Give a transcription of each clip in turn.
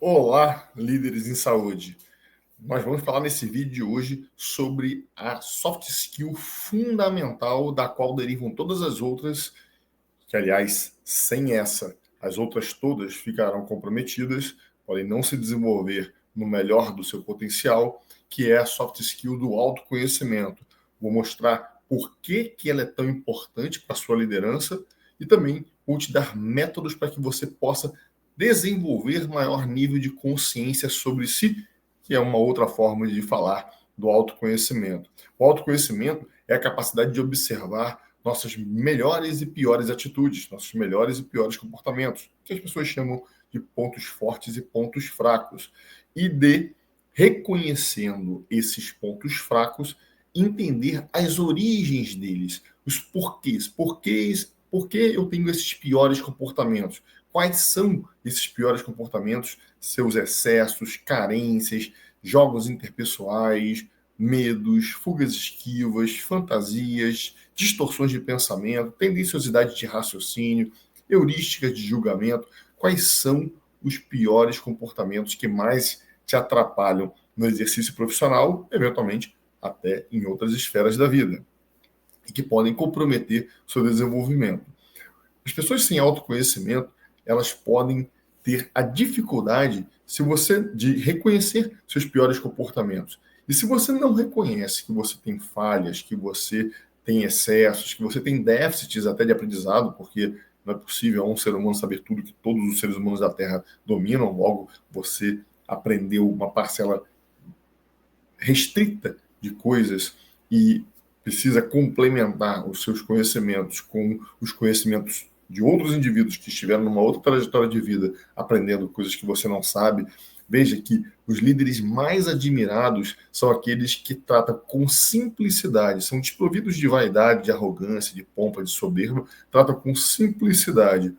Olá, líderes em saúde. Nós vamos falar nesse vídeo de hoje sobre a soft skill fundamental da qual derivam todas as outras, que aliás, sem essa, as outras todas ficarão comprometidas, podem não se desenvolver no melhor do seu potencial, que é a soft skill do autoconhecimento. Vou mostrar por que ela é tão importante para a sua liderança e também vou te dar métodos para que você possa desenvolver maior nível de consciência sobre si, que é uma outra forma de falar do autoconhecimento. O autoconhecimento é a capacidade de observar nossas melhores e piores atitudes, nossos melhores e piores comportamentos, que as pessoas chamam de pontos fortes e pontos fracos, e de, reconhecendo esses pontos fracos, entender as origens deles, os porquês, por que eu tenho esses piores comportamentos, quais são esses piores comportamentos, seus excessos, carências, jogos interpessoais, medos, fugas esquivas, fantasias, distorções de pensamento, tendenciosidade de raciocínio, heurísticas de julgamento. Quais são os piores comportamentos que mais te atrapalham no exercício profissional, eventualmente até em outras esferas da vida, e que podem comprometer o seu desenvolvimento? As pessoas sem autoconhecimento, elas podem ter a dificuldade de reconhecer seus piores comportamentos. E se você não reconhece que você tem falhas, que você tem excessos, que você tem déficits até de aprendizado, porque não é possível a um ser humano saber tudo que todos os seres humanos da Terra dominam, logo você aprendeu uma parcela restrita de coisas e precisa complementar os seus conhecimentos com os conhecimentos de outros indivíduos que estiveram numa outra trajetória de vida, aprendendo coisas que você não sabe. Veja que os líderes mais admirados são aqueles que tratam com simplicidade, são desprovidos de vaidade, de arrogância, de pompa, de soberba, tratam com simplicidade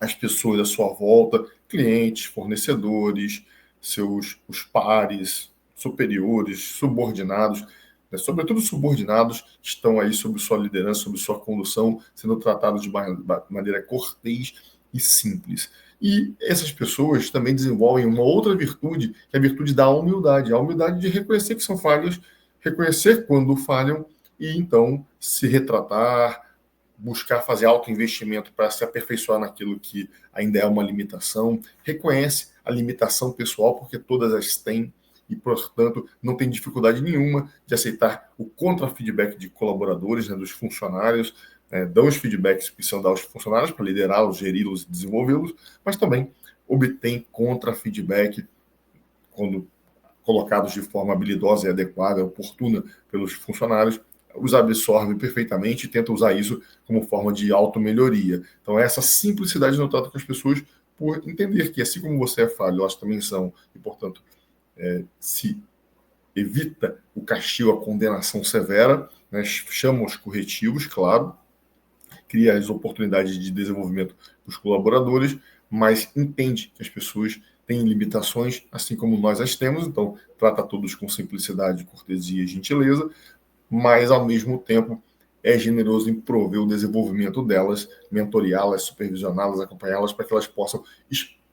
as pessoas à sua volta, clientes, fornecedores, os pares, superiores, subordinados, né? Sobretudo subordinados que estão aí sob sua liderança, sob sua condução, sendo tratados de maneira cortês e simples. E essas pessoas também desenvolvem uma outra virtude, que é a virtude da humildade, a humildade de reconhecer que são falhas, reconhecer quando falham e então se retratar, buscar fazer autoinvestimento para se aperfeiçoar naquilo que ainda é uma limitação, reconhece a limitação pessoal, porque todas as têm, e, portanto, não tem dificuldade nenhuma de aceitar o contra-feedback de colaboradores, né, dos funcionários, dão os feedbacks que precisam dar aos funcionários para liderá-los, geri-los e desenvolvê-los, mas também obtém contra-feedback quando colocados de forma habilidosa e adequada, oportuna pelos funcionários, os absorve perfeitamente e tenta usar isso como forma de auto-melhoria. Então, essa simplicidade no trato com as pessoas, por entender que, assim como você é falho, elas também são, e, portanto, se evita o castigo, a condenação severa, né, chama os corretivos, claro, cria as oportunidades de desenvolvimento dos colaboradores, mas entende que as pessoas têm limitações, assim como nós as temos, então trata todos com simplicidade, cortesia e gentileza, mas ao mesmo tempo é generoso em prover o desenvolvimento delas, mentoreá-las, supervisioná-las, acompanhá-las para que elas possam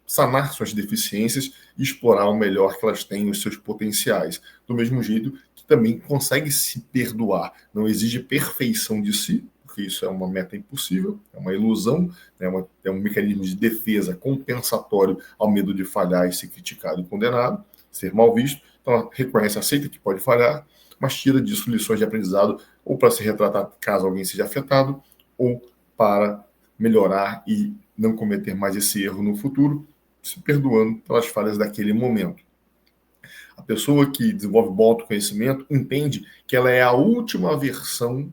sanar suas deficiências e explorar o melhor que elas têm, os seus potenciais. Do mesmo jeito que também consegue se perdoar, não exige perfeição de si, porque isso é uma meta impossível, é uma ilusão, é um mecanismo de defesa compensatório ao medo de falhar e ser criticado e condenado, ser mal visto. Então, reconhece, aceita que pode falhar, mas tira disso lições de aprendizado, ou para se retratar caso alguém seja afetado, ou para melhorar e não cometer mais esse erro no futuro, se perdoando pelas falhas daquele momento. A pessoa que desenvolve bom autoconhecimento entende que ela é a última versão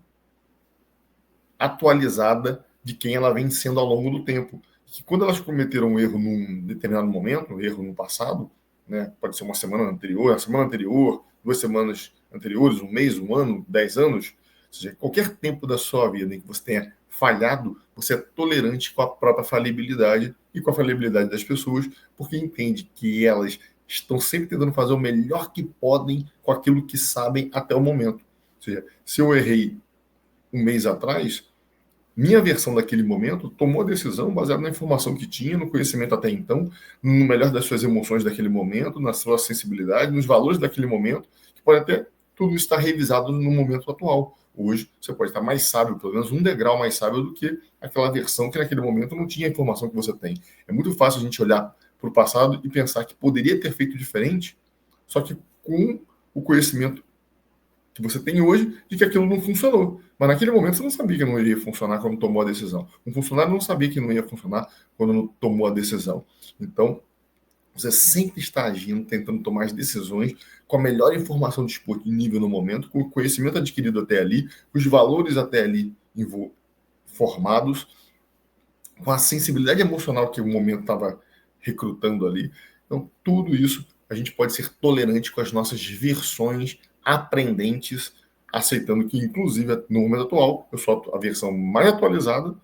atualizada de quem ela vem sendo ao longo do tempo. Que quando elas cometeram um erro num determinado momento, um erro no passado, né, pode ser uma semana anterior, 2 semanas anteriores, um mês, um ano, 10 anos, ou seja, qualquer tempo da sua vida em que você tenha falhado, você é tolerante com a própria falibilidade e com a falibilidade das pessoas, porque entende que elas estão sempre tentando fazer o melhor que podem com aquilo que sabem até o momento. Ou seja, se eu errei um mês atrás, minha versão daquele momento tomou a decisão baseada na informação que tinha, no conhecimento até então, no melhor das suas emoções daquele momento, na sua sensibilidade, nos valores daquele momento, que pode até tudo estar revisado no momento atual. Hoje, você pode estar mais sábio, pelo menos um degrau mais sábio do que aquela versão que naquele momento não tinha a informação que você tem. É muito fácil a gente olhar para o passado e pensar que poderia ter feito diferente, só que com o conhecimento que você tem hoje de que aquilo não funcionou. Mas naquele momento você não sabia que não iria funcionar quando tomou a decisão. Um funcionário não sabia que não ia funcionar quando não tomou a decisão. Então, você sempre está agindo, tentando tomar as decisões com a melhor informação disponível no momento, com o conhecimento adquirido até ali, com os valores até ali formados, com a sensibilidade emocional que o momento estava recrutando ali. Então, tudo isso a gente pode ser tolerante com as nossas versões aprendentes, aceitando que, inclusive, no momento atual, eu sou a versão mais atualizada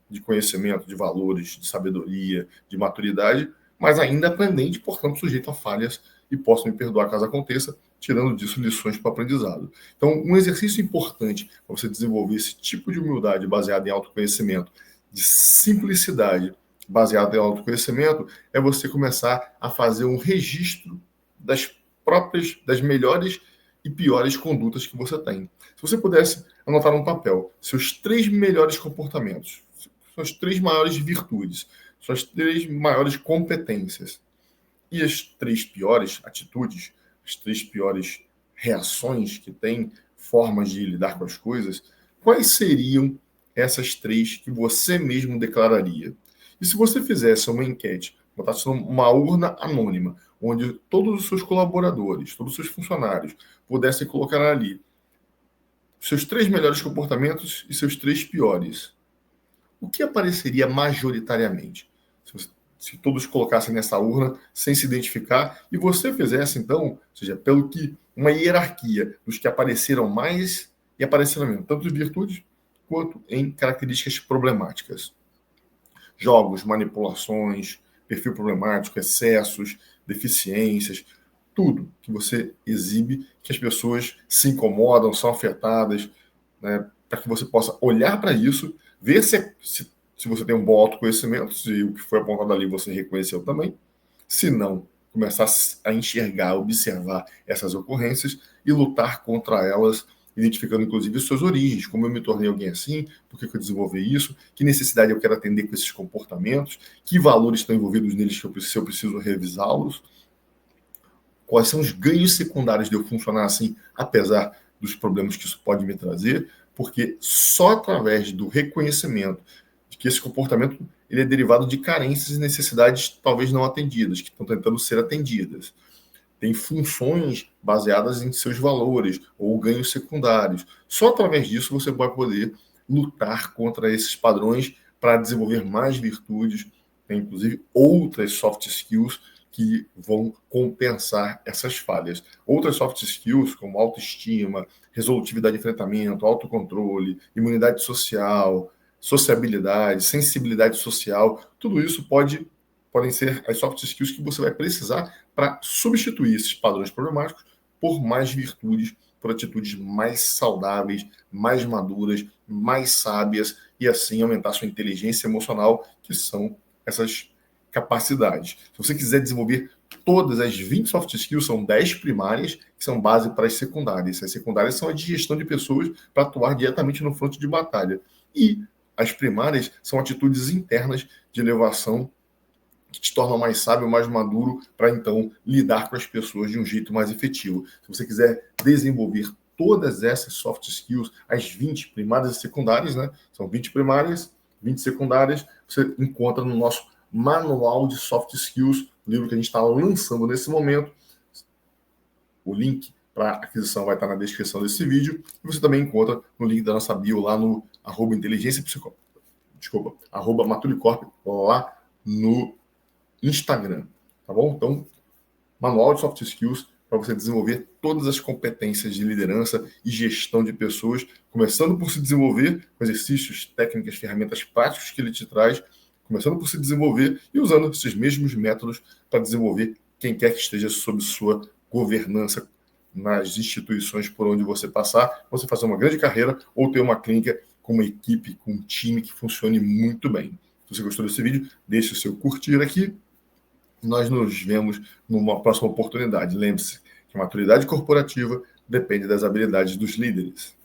de conhecimento, de valores, de sabedoria, de maturidade, mas ainda aprendente, portanto, sujeito a falhas e posso me perdoar caso aconteça, tirando disso lições para o aprendizado. Então, um exercício importante para você desenvolver esse tipo de humildade baseada em autoconhecimento, de simplicidade baseada em autoconhecimento, é você começar a fazer um registro das melhores e piores condutas que você tem. Se você pudesse anotar num papel seus 3 melhores comportamentos, suas 3 maiores virtudes, suas 3 maiores competências e as 3 piores atitudes, as 3 piores reações que tem, formas de lidar com as coisas, quais seriam essas 3 que você mesmo declararia? E se você fizesse uma enquete, botasse uma urna anônima, onde todos os seus colaboradores, todos os seus funcionários pudessem colocar ali seus 3 melhores comportamentos e seus 3 piores, o que apareceria majoritariamente? Se todos colocassem nessa urna sem se identificar e você fizesse, então, ou seja, pelo que uma hierarquia dos que apareceram mais e apareceram menos, tanto em virtudes quanto em características problemáticas. Jogos, manipulações, perfil problemático, excessos, deficiências, tudo que você exibe, que as pessoas se incomodam, são afetadas, né, para que você possa olhar para isso, ver se você tem um bom autoconhecimento, se o que foi apontado ali você reconheceu também. Se não, começar a enxergar, observar essas ocorrências e lutar contra elas, identificando inclusive suas origens, como eu me tornei alguém assim, por que eu desenvolvi isso, que necessidade eu quero atender com esses comportamentos, que valores estão envolvidos neles se eu preciso revisá-los, quais são os ganhos secundários de eu funcionar assim, apesar dos problemas que isso pode me trazer, porque só através do reconhecimento de que esse comportamento ele é derivado de carências e necessidades talvez não atendidas, que estão tentando ser atendidas. Tem funções baseadas em seus valores ou ganhos secundários. Só através disso você vai poder lutar contra esses padrões para desenvolver mais virtudes, inclusive outras soft skills que vão compensar essas falhas. Outras soft skills, como autoestima, resolutividade de enfrentamento, autocontrole, imunidade social, sociabilidade, sensibilidade social, tudo isso podem ser as soft skills que você vai precisar para substituir esses padrões problemáticos por mais virtudes, por atitudes mais saudáveis, mais maduras, mais sábias e assim aumentar sua inteligência emocional, que são essas capacidades. Se você quiser desenvolver todas as 20 soft skills, são 10 primárias, que são base para as secundárias. As secundárias são a de gestão de pessoas para atuar diretamente no fronte de batalha. E as primárias são atitudes internas de elevação que te tornam mais sábio, mais maduro, para então lidar com as pessoas de um jeito mais efetivo. Se você quiser desenvolver todas essas soft skills, as 20 primárias e secundárias, né? São 20 primárias, 20 secundárias, você encontra no nosso Manual de Soft Skills, livro que a gente está lançando nesse momento. O link para aquisição vai estar na descrição desse vídeo. E você também encontra no link da nossa bio lá no @maturicorp, lá no Instagram, tá bom? Então, Manual de Soft Skills para você desenvolver todas as competências de liderança e gestão de pessoas, começando por se desenvolver com exercícios, técnicas, ferramentas práticas que ele te traz, começando por se desenvolver e usando esses mesmos métodos para desenvolver quem quer que esteja sob sua governança nas instituições por onde você passar, você fazer uma grande carreira ou ter uma clínica com uma equipe, com um time que funcione muito bem. Se você gostou desse vídeo, deixe o seu curtir aqui. Nós nos vemos numa próxima oportunidade. Lembre-se que a maturidade corporativa depende das habilidades dos líderes.